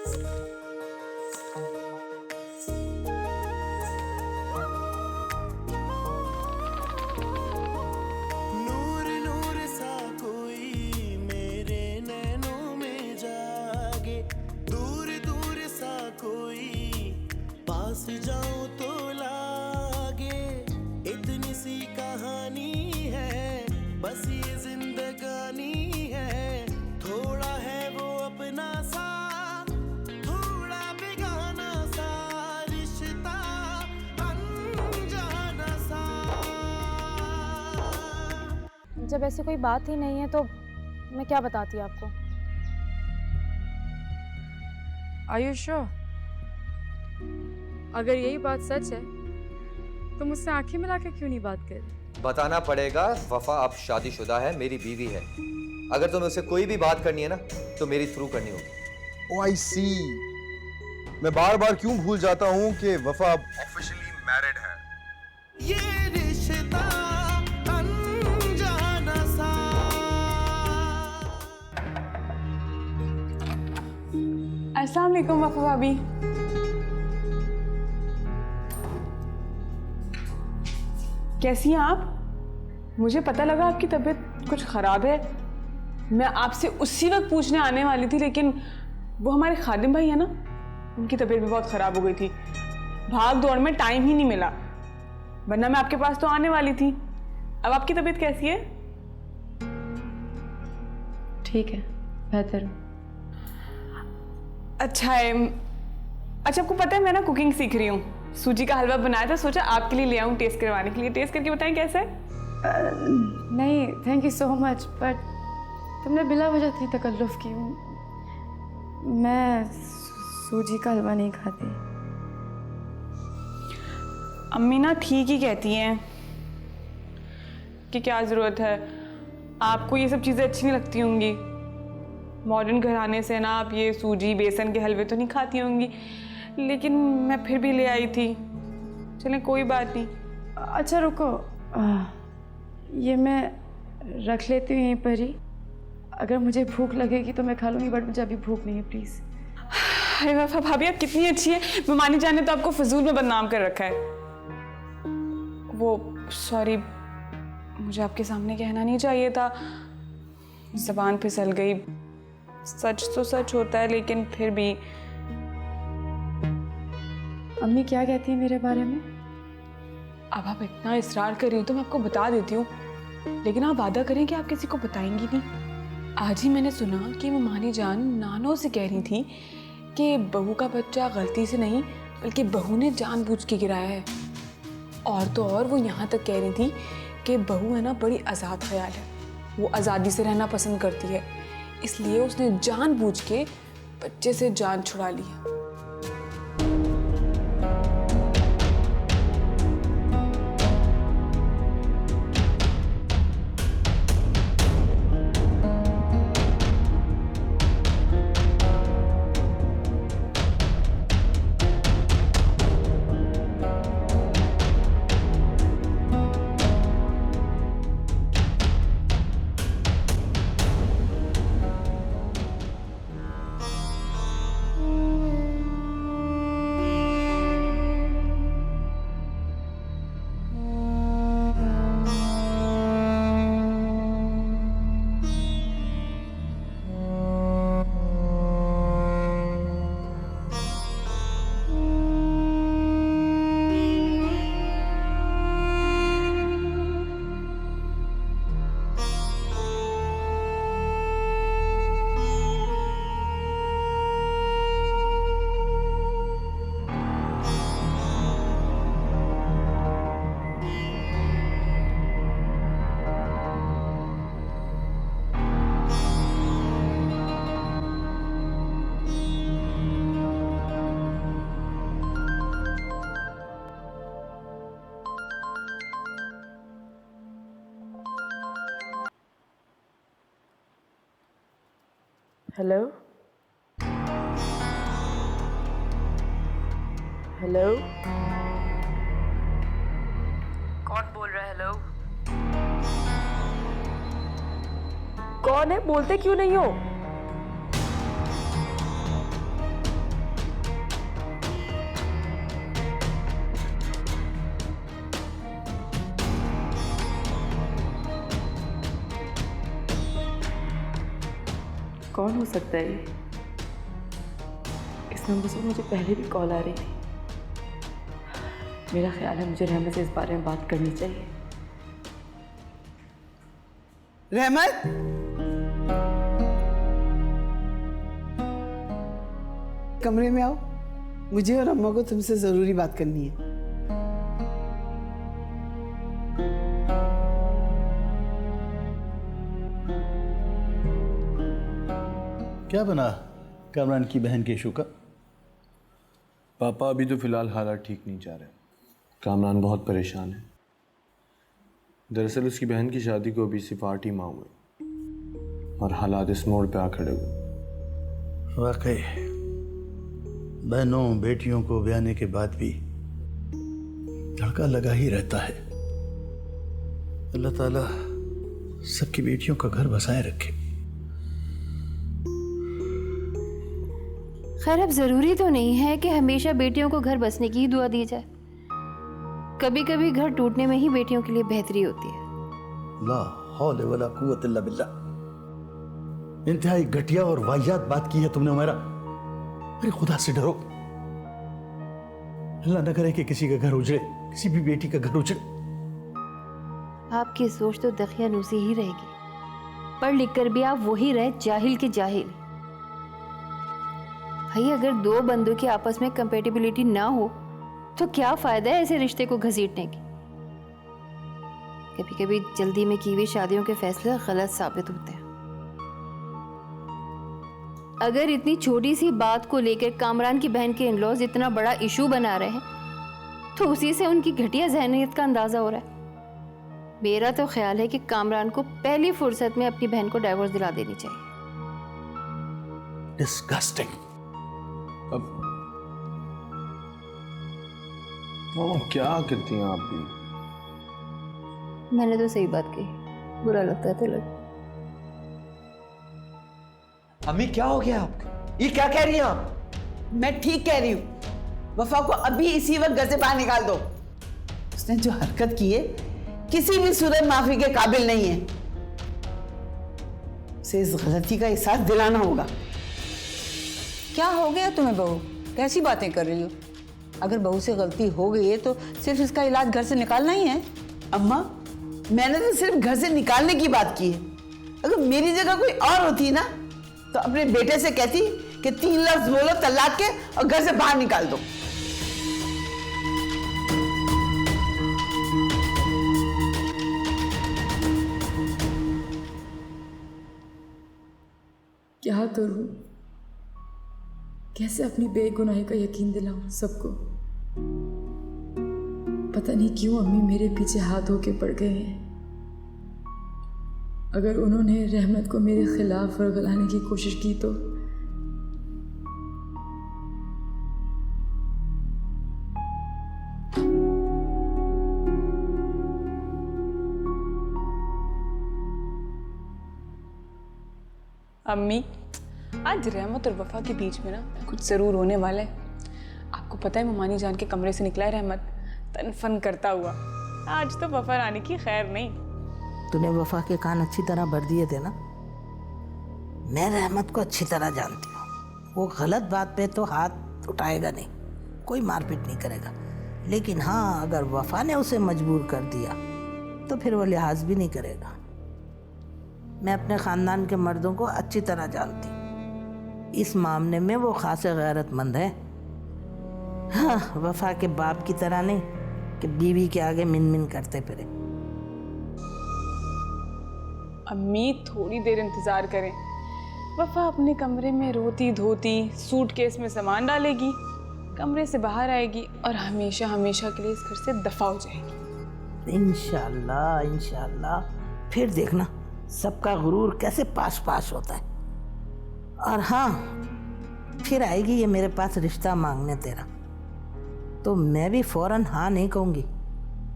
नूर नूर सा कोई मेरे नैनों में जागे, दूर दूर सा कोई पास जाऊं तो लागे। इतनी सी कहानी है, बस ये जिंदगानी है। थोड़ा है वो अपना सा, थोड़ा बेगाना सा, रिश्ता अनजाना सा। जब ऐसी कोई बात ही नहीं है तो मैं क्या बताती आपको। आयुष्यो, अगर यही बात सच है तो मुझसे आंखें मिला के क्यों नहीं बात कर रही? बताना पड़ेगा, वफा अब शादीशुदा है, मेरी बीवी है। अगर तुम्हें उससे कोई भी बात करनी है ना तो मेरी थ्रू करनी होगी। ओह आई सी। मैं बार बार क्यों भूल जाता हूँ कि वफा अब ऑफिशियली मैरिड है। ये रिश्ता अनजाना सा। अस्सलाम वालेकुम वफा भाभी। कैसी हैं आप? मुझे पता लगा आपकी तबीयत कुछ ख़राब है। मैं आपसे उसी वक्त पूछने आने वाली थी, लेकिन वो हमारे खादिम भाई है ना, उनकी तबीयत भी बहुत ख़राब हो गई थी। भाग दौड़ में टाइम ही नहीं मिला, वरना मैं आपके पास तो आने वाली थी। अब आपकी तबीयत कैसी है? ठीक है, बेहतर। अच्छा है। अच्छा, आपको पता है मैं ना कुकिंग सीख रही हूँ। सूजी का हलवा बनाया था, सोचा आपके लिए ले आऊँ टेस्ट करवाने के लिए। टेस्ट करके बताएं कैसा है? नहीं, thank you so much, but तुमने बिला वजह इतनी तकल्लुफ़ की। मैं सूजी का हलवा नहीं खाती। अम्मी ना ठीक ही कहती हैं कि क्या ज़रूरत है, आपको ये सब चीज़ें अच्छी नहीं लगती होंगी। मॉडर्न घराने से ना आप ये सूजी बेसन के हलवे तो नहीं खाती होंगी, लेकिन मैं फिर भी ले आई थी। चलें, कोई बात नहीं। अच्छा रुको, ये मैं रख लेती हूँ यहीं पर ही। अगर मुझे भूख लगेगी तो मैं खा लूँगी, बट मुझे अभी भूख नहीं है, प्लीज़। अरे वफा भाभी, आप कितनी अच्छी है। मेहमानी जाने तो आपको फजूल में बदनाम कर रखा है। वो सॉरी, मुझे आपके सामने कहना नहीं चाहिए था, ज़बान फिसल गई। सच तो सच होता है, लेकिन फिर भी। अम्मी क्या कहती है मेरे बारे में? अब आप इतना इसरार कर रही हो तो मैं आपको बता देती हूँ, लेकिन आप वादा करें कि आप किसी को बताएंगी नहीं। आज ही मैंने सुना कि मेहमानी जान नानो से कह रही थी कि बहू का बच्चा गलती से नहीं, बल्कि बहू ने जानबूझ के गिराया है। और तो और वो यहाँ तक कह रही थी कि बहू है ना बड़ी आज़ाद ख्याल है, वो आज़ादी से रहना पसंद करती है, इसलिए उसने जानबूझ के बच्चे से जान छुड़ा ली है। हेलो हेलो, कौन बोल रहा है? हेलो, कौन है? बोलते क्यों नहीं हो? कौन हो सकता है ये? इस नंबर से मुझे पहले भी कॉल आ रही थी। मेरा ख्याल है मुझे रहमत से इस बारे में बात करनी चाहिए। रहमत, कमरे में आओ, मुझे और अम्मा को तुमसे जरूरी बात करनी है। क्या बना कामरान की बहन के इशू का? पापा अभी तो फिलहाल हालात ठीक नहीं जा रहे। कामरान बहुत परेशान है। दरअसल उसकी बहन की शादी को अभी सिर्फ 8 ही माह हुए और हालात इस मोड़ पे आ खड़े हुए। वाकई बहनों बेटियों को ब्याने के बाद भी धड़का लगा ही रहता है। अल्लाह ताला सबकी बेटियों का घर बसाए रखे। खैर, अब ज़रूरी तो नहीं है कि हमेशा बेटियों को घर बसने की ही दुआ दी जाए। कभी कभी घर टूटने में ही बेटियों के लिए बेहतरी होती है। ला हौले वला कुव्वत इल्ला बिल्लाह। इंतहाई घटिया और वाहियात बात की है तुमने उमैरा। अरे खुदा से डरो। अल्लाह न करे कि किसी का घर उजड़े, किसी भी बेटी का घर उजड़े। आपकी सोच तो दखियानूसी ही रहेगी। पढ़ लिख कर भी आप वही रहे, जाहिल के जाहिल। भाई, अगर दो बंदों की आपस में कंपेटिबिलिटी ना हो तो क्या फायदा है ऐसे रिश्ते को घसीटने की। कभी कभी जल्दी में की हुई शादियों के फैसले गलत साबित होते हैं। अगर इतनी छोटी सी बात को लेकर कामरान की बहन के इन-लॉज इतना बड़ा इशू बना रहे हैं तो उसी से उनकी घटिया ज़हनियत का अंदाजा हो रहा है। मेरा तो ख्याल है कि कामरान को पहली फुर्सत में अपनी बहन को डाइवोर्स दिला देनी चाहिए। डिस्गस्टिंग। अब मामा क्या करती हैं आप भी? मैंने तो सही बात कही, बुरा लगता है तो लग। अम्मी क्या हो गया आपको? ये क्या कह रही हैं आप? मैं ठीक कह रही हूँ। वफा को अभी इसी वक्त घर से बाहर निकाल दो। उसने जो हरकत की है किसी भी सूरत माफी के काबिल नहीं है। उसे इस गलती का एहसास दिलाना होगा। क्या हो गया तुम्हें बहू? कैसी बातें कर रही हो? अगर बहू से गलती हो गई है तो सिर्फ इसका इलाज घर से निकालना ही है। अम्मा, मैंने तो सिर्फ घर से निकालने की बात की है। अगर मेरी जगह कोई और होती ना तो अपने बेटे से कहती कि 3 लफ्ज बोलो तलाक के और घर से बाहर निकाल दो। क्या करूं? कैसे अपनी बेगुनाही का यकीन दिलाऊं सबको? पता नहीं क्यों अम्मी मेरे पीछे हाथ होके पड़ गए हैं। अगर उन्होंने रहमत को मेरे खिलाफ वर्गलाने की कोशिश की तो अम्मी, आज रहमत और वफा के बीच में ना कुछ ज़रूर होने वाला है। आपको पता है ममानी जान के कमरे से निकला है रहमत तनफन करता हुआ। आज तो वफा रानी की खैर नहीं। तूने वफा के कान अच्छी तरह भर दिए थे ना। मैं रहमत को अच्छी तरह जानती हूँ। वो गलत बात पे तो हाथ उठाएगा नहीं, कोई मारपीट नहीं करेगा। लेकिन हाँ, अगर वफा ने उसे मजबूर कर दिया तो फिर वो लिहाज भी नहीं करेगा। मैं अपने ख़ानदान के मर्दों को अच्छी तरह जानती हूँ। इस मामले में वो खासे गैरतमंद है। हाँ, वफा के बाप की तरह नहीं कि बीवी के आगे मिन मिन करते फिरे। अम्मी, थोड़ी देर इंतज़ार करें। वफा अपने कमरे में रोती धोती सूटकेस में सामान डालेगी, कमरे से बाहर आएगी और हमेशा हमेशा के लिए इस घर से दफा हो जाएगी। इंशाल्लाह इंशाल्लाह। फिर देखना सबका गुरूर कैसे पास पास होता है। और हाँ, फिर आएगी ये मेरे पास रिश्ता मांगने तेरा, तो मैं भी फौरन हाँ नहीं कहूँगी।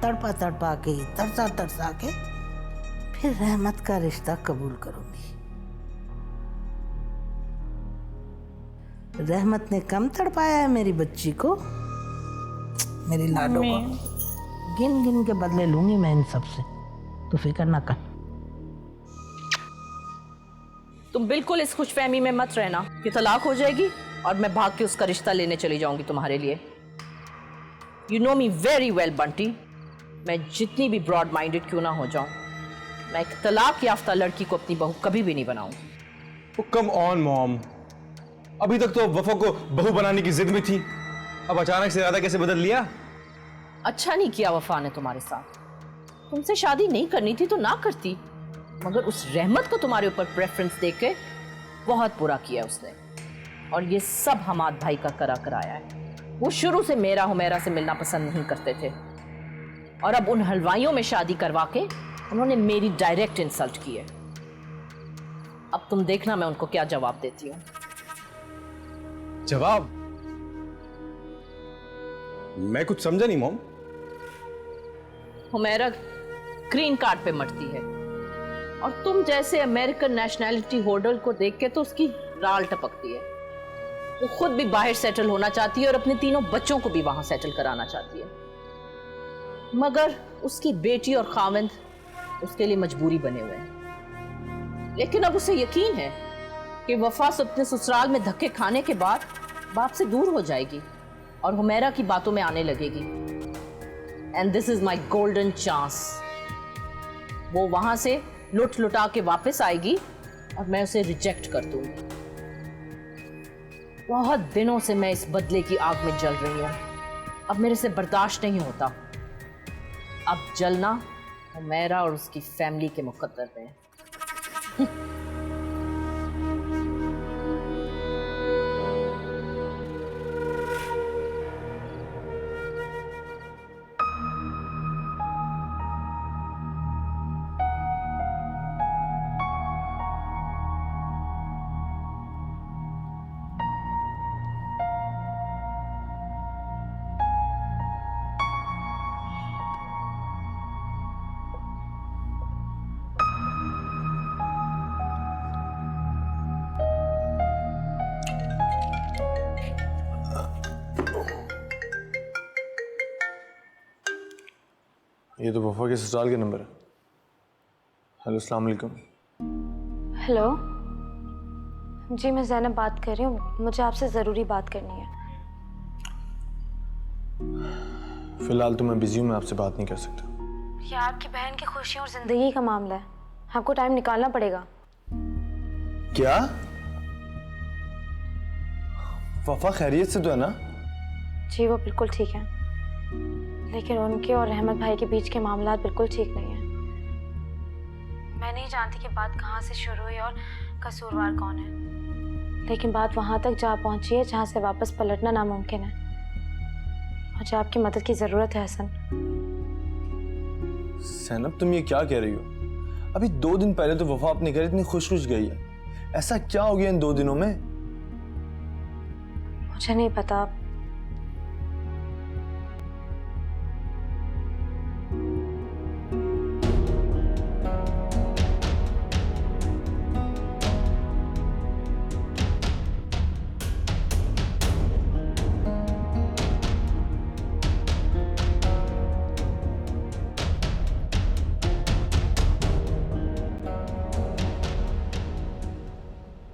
तड़पा तड़पा के, तरसा तरसा के फिर रहमत का रिश्ता कबूल करूँगी। रहमत ने कम तड़पाया है मेरी बच्ची को, मेरी लाडो को। गिन गिन के बदले लूंगी मैं इन सब से, तो फिक्र ना कर। तुम बिल्कुल इस खुशफहमी में मत रहना कि तलाक हो जाएगी और मैं भाग के उसका रिश्ता लेने चली जाऊंगी तुम्हारे लिए। You know me very well Bunty, मैं जितनी भी ब्रॉड माइंडेड क्यों ना हो जाऊं, मैं एक तलाक याफ्ता लड़की को अपनी बहू कभी भी नहीं बनाऊंगी। कम ऑन मॉम, अभी तक तो वफा को बहू बनाने की जिद में थी, अब अचानक से इरादा कैसे बदल लिया? अच्छा नहीं किया वफा ने तुम्हारे साथ, तुमसे शादी नहीं करनी थी तो ना करती, मगर उस रहमत को तुम्हारे ऊपर प्रेफरेंस देके बहुत बुरा किया उसने। और ये सब हमाद भाई का करा कराया है। वो शुरू से मेरा हुमैरा से मिलना पसंद नहीं करते थे और अब उन हलवाइयों में शादी करवा के उन्होंने मेरी डायरेक्ट इंसल्ट की है। अब तुम देखना मैं उनको क्या जवाब देती हूँ। जवाब? मैं कुछ समझा नहीं मॉम। हुमैरा ग्रीन कार्ड पे मरती है और तुम जैसे अमेरिकन नेशनैलिटी होल्डर को देख के तो उसकी राल टपकती है। वो खुद भी बाहर सेटल होना चाहती है और अपने तीनों बच्चों को भी वहां सेटल कराना चाहती है, मगर उसकी बेटी और खाविंद उसके लिए मजबूरी बने हुए हैं। लेकिन अब उसे यकीन है कि वफा अपने ससुराल में धक्के खाने के बाद बाप से दूर हो जाएगी और हुमैरा की बातों में आने लगेगी। And this is my golden chance. वो वहां से लुट लुटा के वापस आएगी और मैं उसे रिजेक्ट कर दूंगी। बहुत दिनों से मैं इस बदले की आग में जल रही हूं, अब मेरे से बर्दाश्त नहीं होता। अब जलना हुमैरा और उसकी फैमिली के मुकद्दर में है। ये तो वफा के ससुराल के नंबर है। हेलो, अस्सलाम वालेकुम। हेलो जी, मैं ज़ैनब बात कर रही हूँ, मुझे आपसे ज़रूरी बात करनी है। फिलहाल तो मैं बिजी हूँ, मैं आपसे बात नहीं कर सकता। ये आपकी बहन की खुशियों और ज़िंदगी का मामला है, आपको टाइम निकालना पड़ेगा। क्या? वफा खैरियत से तो है ना? जी वो बिल्कुल ठीक है, लेकिन उनके और रहमत भाई के बीच के मामला बिल्कुल ठीक नहीं है। मैं नहीं जानती कि बात कहाँ से शुरू हुई और कसूरवार कौन है, लेकिन बात वहाँ तक जा पहुँची है जहाँ से वापस पलटना नामुमकिन है। मुझे आपकी मदद की ज़रूरत है हसन। ज़ैनब, तुम ये क्या कह रही हो? अभी 2 दिन पहले तो वफा अपने घर इतनी खुश खुश गई है, ऐसा क्या हो गया इन 2 दिनों में? मुझे नहीं पता।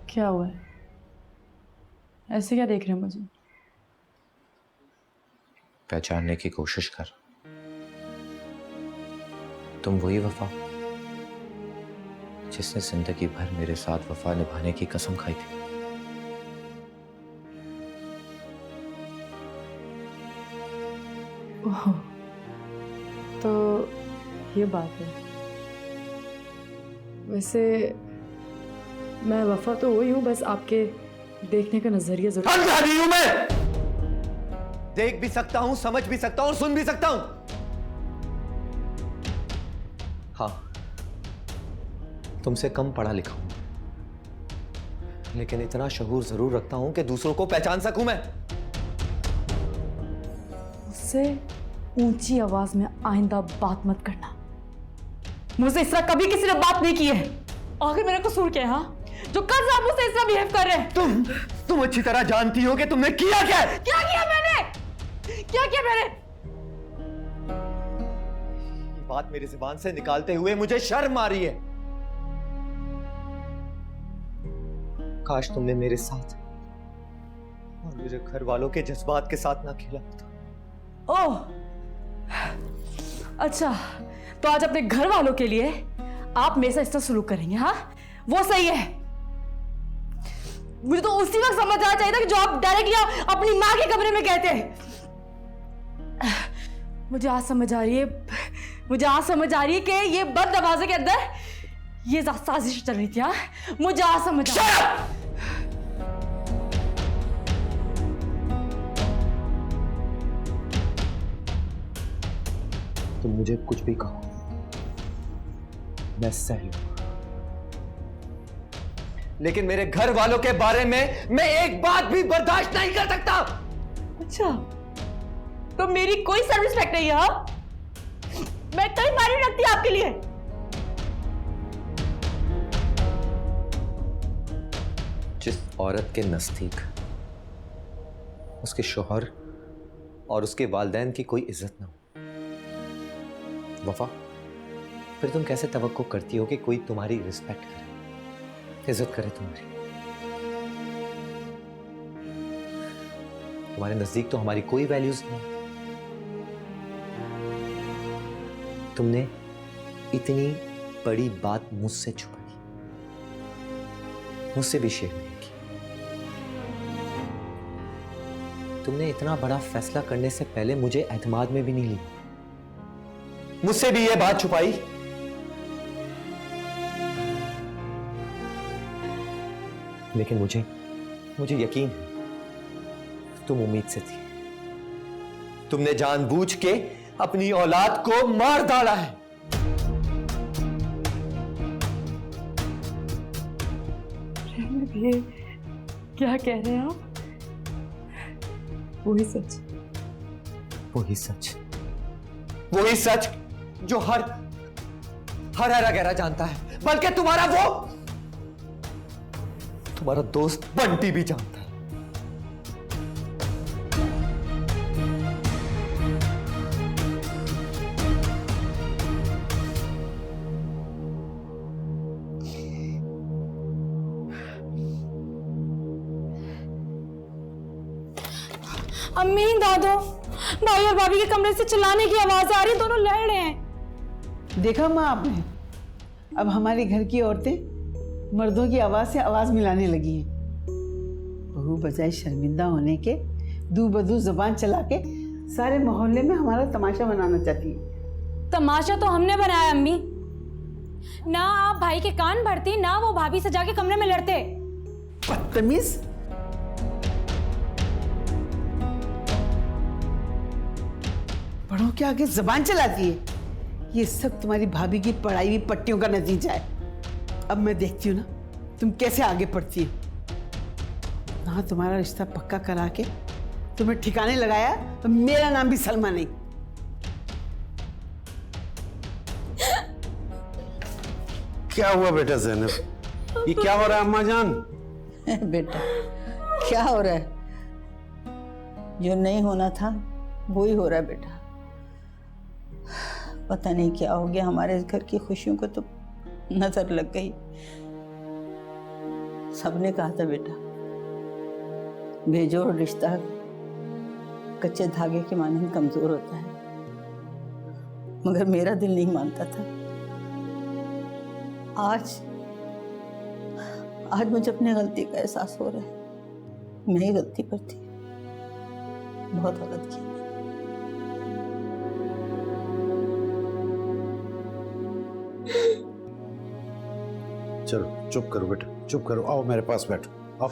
क्या हुआ है? ऐसे क्या देख रहे हैं मुझे? पहचानने की कोशिश कर, तुम वही वफा जिसने जिंदगी भर मेरे साथ वफा निभाने की कसम खाई थी। ओह, तो ये बात है। वैसे मैं वफा तो वही हूँ, बस आपके देखने का नजरिया नहीं हूं मैं। देख भी सकता हूं, समझ भी सकता हूं और सुन भी सकता हूं। हाँ, तुमसे कम पढ़ा लिखा हूं, लेकिन इतना शऊर जरूर रखता हूं कि दूसरों को पहचान सकूं मैं। उससे ऊंची आवाज में आइंदा बात मत करना। मुझसे इस तरह कभी किसी ने बात नहीं की है। आखिर मेरा कसूर क्या है? हाँ, जो कल आप मुझसे इस तरह बिहेव कर रहे हैं। तुम अच्छी तरह जानती हो कि तुमने किया क्या है। क्या किया मैंने? क्या किया मैंने? ये बात मेरी जुबान से निकालते हुए मुझे शर्म आ रही है। काश तुमने मेरे साथ और मेरे घर वालों के जज्बात के साथ ना खेला होता। ओह, अच्छा, तो आज अपने घर वालों के लिए आप मेरे साथ इस तरह सलूक करेंगे? हाँ, वो सही है। मुझे तो उसी वक्त समझ आना चाहिए था कि जो आप डायरेक्टली अपनी माँ के कमरे में कहते हैं। मुझे आज समझ आ रही है कि ये बद दरवाजे के अंदर ये साजिश चल रही थी। हाँ, मुझे आज समझ आ रही है। तुम मुझे कुछ भी कहो, मैं सह लूंगा, लेकिन मेरे घर वालों के बारे में मैं एक बात भी बर्दाश्त नहीं कर सकता। अच्छा, तो मेरी कोई सेल्फ रिस्पेक्ट नहीं है? हाँ? मैं कहीं मायने रखती आपके लिए? जिस औरत के नजदीक उसके शौहर और उसके वालिदैन की कोई इज्जत ना हो, वफा, फिर तुम कैसे तवक्को करती हो कि कोई तुम्हारी रिस्पेक्ट करे, इज्जत करे तुम्हारी? तुम्हारे नजदीक तो हमारी कोई वैल्यूज नहीं। तुमने इतनी बड़ी बात मुझसे छुपाई, मुझसे भी शेयर नहीं की। तुमने इतना बड़ा फैसला करने से पहले मुझे एतमाद में भी नहीं लिया, मुझसे भी यह बात छुपाई। लेकिन मुझे यकीन है तुम उम्मीद से थी। तुमने जानबूझ के अपनी औलाद को मार डाला है। ये क्या कह रहे हैं आप? वही सच, वही सच जो हर हरा गहरा जानता है, बल्कि तुम्हारा दोस्त बंटी भी जानता है। अम्मी, दादू, भाई और भाभी के कमरे से चिल्लाने की आवाज आ रही है, दोनों लड़ रहे हैं। देखा माँ आपने, अब हमारे घर की औरतें मर्दों की आवाज से आवाज मिलाने लगी हैं। बहू बजाय शर्मिंदा होने के दू बदू जुबान चला के सारे मोहल्ले में हमारा तमाशा बनाना चाहती है। तमाशा तो हमने बनाया अम्मी, ना आप भाई के कान भरती, ना वो भाभी से जाके कमरे में लड़ते। बदतमीज। बड़ों के आगे जुबान चलाती है। ये सब तुम्हारी भाभी की पढ़ाई हुई पट्टियों का नतीजा है। अब मैं देखती हूँ ना तुम कैसे आगे बढ़ती है। ना तुम्हारा रिश्ता पक्का करा के तुम्हें ठिकाने लगाया तो मेरा नाम भी सलमा नहीं। क्या हुआ बेटा ज़ैनब? ये क्या हो रहा है अम्मा जान? बेटा क्या हो रहा है? जो नहीं होना था वो ही हो रहा है बेटा। पता नहीं क्या हो गया, हमारे इस घर की खुशियों को तो नजर लग गई। सबने कहा था बेटा बेजोड़ रिश्ता कच्चे धागे के मानंद कमजोर होता है, मगर मेरा दिल नहीं मानता था। आज मुझे अपनी गलती का एहसास हो रहा है। मैं ही गलती पर थी, बहुत गलत किया। चलो चुप करो बेटा, चुप करो, आओ मेरे पास बैठो, आओ।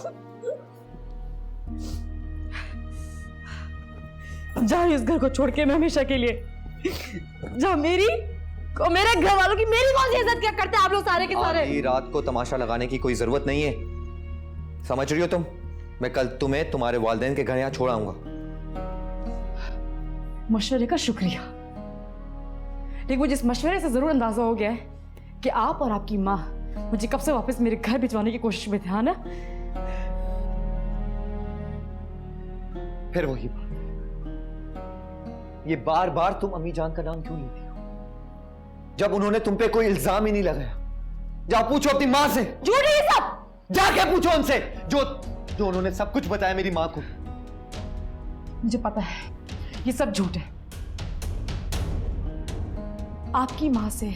जाओ इस घर को छोड़ के मैं हमेशा के लिए। जहाँ मेरी और मेरे घर वालों की मेरी कौन सी इज्जत क्या करते हैं आप लोग सारे के सारे? आधी रात को तमाशा लगाने की कोई जरूरत नहीं है, समझ रही हो तुम? मैं कल तुम्हें तुम्हारे वालिदैन के घर यहाँ छोड़ आऊंगा। मशवरे का शुक्रिया, लेकिन मुझे इस मशवरे से जरूर अंदाजा हो गया है कि आप और आपकी माँ मुझे कब से वापस मेरे घर भिजवाने की कोशिश में थे। हाँ ना? फिर वही बात, ये बार बार तुम अम्मी जान का नाम क्यों लेती हो जब उन्होंने तुम पे कोई इल्जाम ही नहीं लगाया? जाओ पूछो अपनी माँ से। झूठ है ये सब, जाके पूछो उनसे जो जो उन्होंने सब कुछ बताया मेरी माँ को। मुझे पता है ये सब झूठ है। आपकी माँ से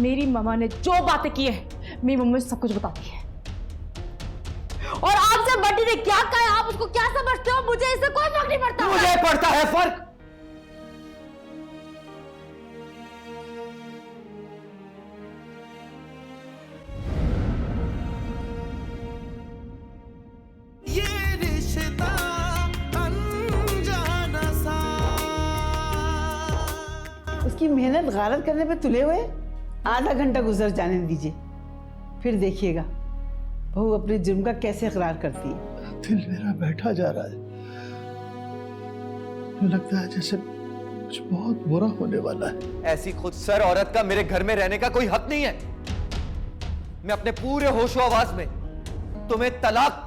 मेरी मम्मा ने जो बातें की है मेरी मम्मी सब कुछ बताती है। और आपसे बड्डी ने क्या कहा है, आप उसको क्या समझते हो, मुझे इससे कोई फर्क नहीं पड़ता। मुझे पड़ता है फर्क। ये रिश्ता अनजाना सा। उसकी मेहनत गारत करने पे तुले हुए आधा घंटा गुजर जाने दीजिए, फिर देखिएगा बहू अपने जुर्म का कैसे इकरार करती है। दिल मेरा बैठा जा रहा है, मुझे लगता है जैसे कुछ बहुत बुरा होने वाला है। ऐसी खुद सर औरत का मेरे घर में रहने का कोई हक नहीं है। मैं अपने पूरे होशो आवाज में तुम्हें तलाक